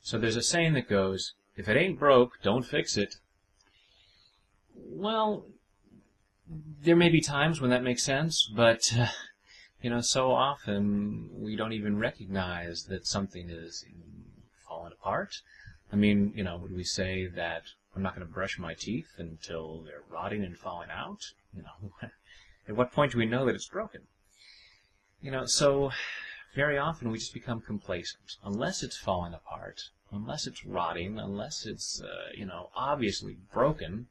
So there's a saying that goes, if it ain't broke, don't fix it. Well, there may be times when that makes sense, but, so often we don't even recognize that something is falling apart. I mean, would we say that I'm not going to brush my teeth until they're rotting and falling out? At what point do we know that it's broken? So very often we just become complacent. Unless it's falling apart, unless it's rotting, unless it's, obviously broken,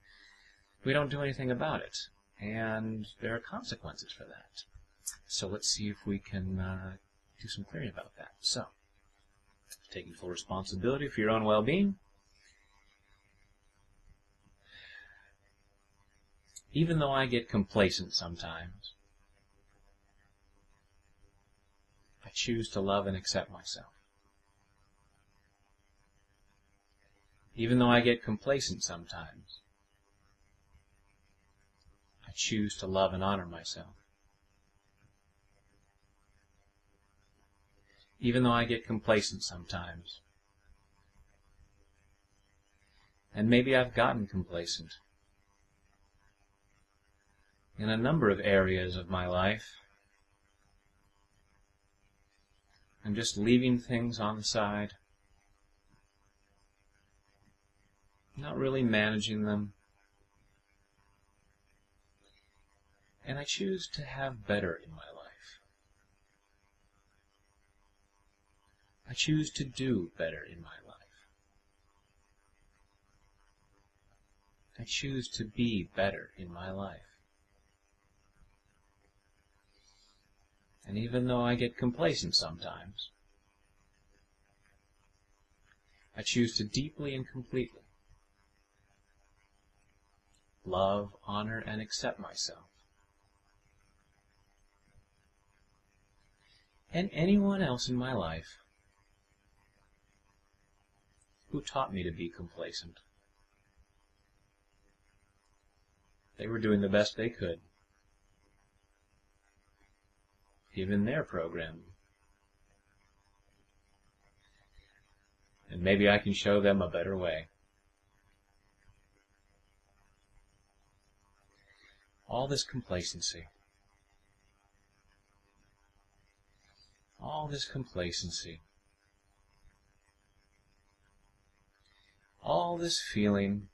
we don't do anything about it. And there are consequences for that. So let's see if we can do some clearing about that. So, taking full responsibility for your own well-being. Even though I get complacent sometimes, I choose to love and accept myself. Even though I get complacent sometimes, I choose to love and honor myself. Even though I get complacent sometimes, and maybe I've gotten complacent in a number of areas of my life, I'm just leaving things on the side, not really managing them, and I choose to have better in my life. I choose to do better in my life. I choose to be better in my life. And even though I get complacent sometimes, I choose to deeply and completely love, honor, and accept myself. And anyone else in my life who taught me to be complacent. They were doing the best they could, given their program. And maybe I can show them a better way. All this complacency, all this feeling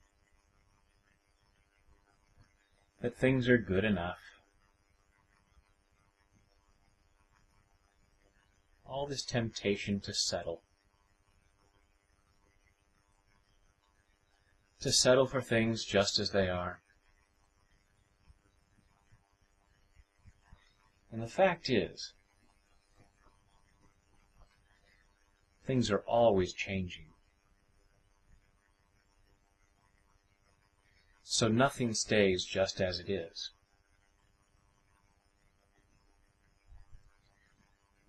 that things are good enough, all this temptation to settle for things just as they are. And the fact is, things are always changing. So nothing stays just as it is.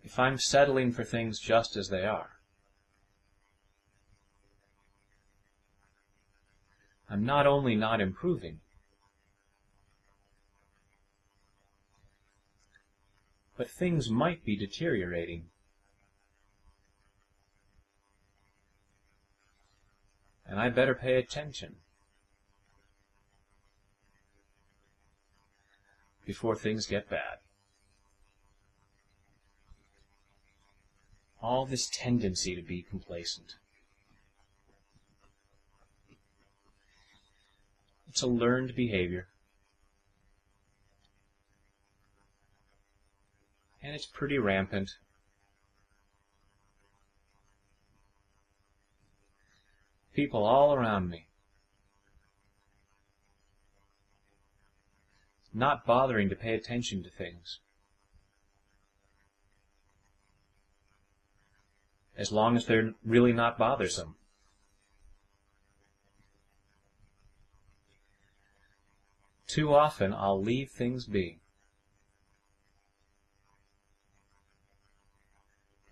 If I'm settling for things just as they are, I'm not only not improving, but things might be deteriorating. And I better pay attention before things get bad. All this tendency to be complacent. It's a learned behavior. And it's pretty rampant. People all around me not bothering to pay attention to things, as long as they're really not bothersome. Too often I'll leave things be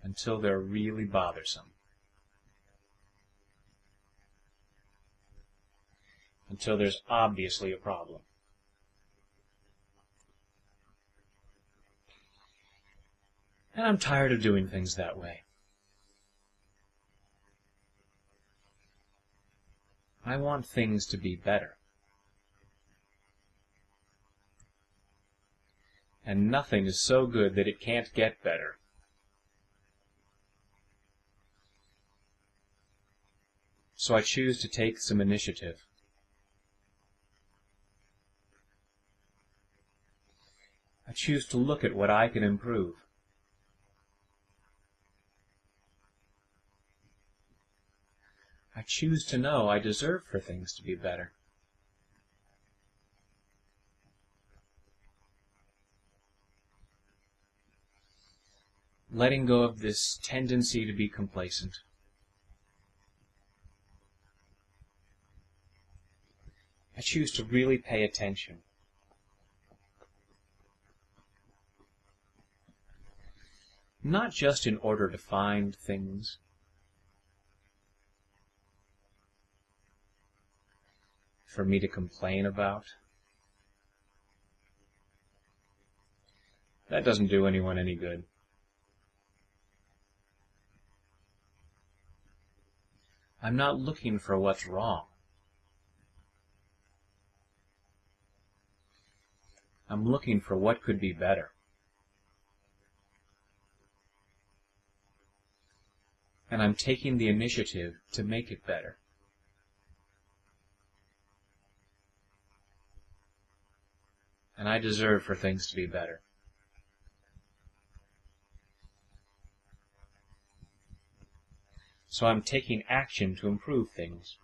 until they're really bothersome. Until there's obviously a problem. And I'm tired of doing things that way. I want things to be better. And nothing is so good that it can't get better. So I choose to take some initiative. I choose to look at what I can improve. I choose to know I deserve for things to be better. Letting go of this tendency to be complacent. I choose to really pay attention. Not just in order to find things, for me to complain about. That doesn't do anyone any good. I'm not looking for what's wrong. I'm looking for what could be better. And I'm taking the initiative to make it better. And I deserve for things to be better. So I'm taking action to improve things.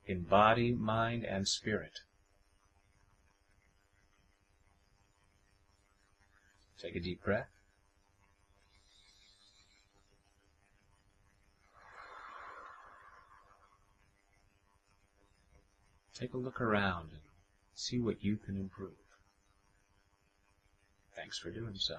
In body, mind, and spirit. Take a deep breath. Take a look around and see what you can improve. Thanks for doing so.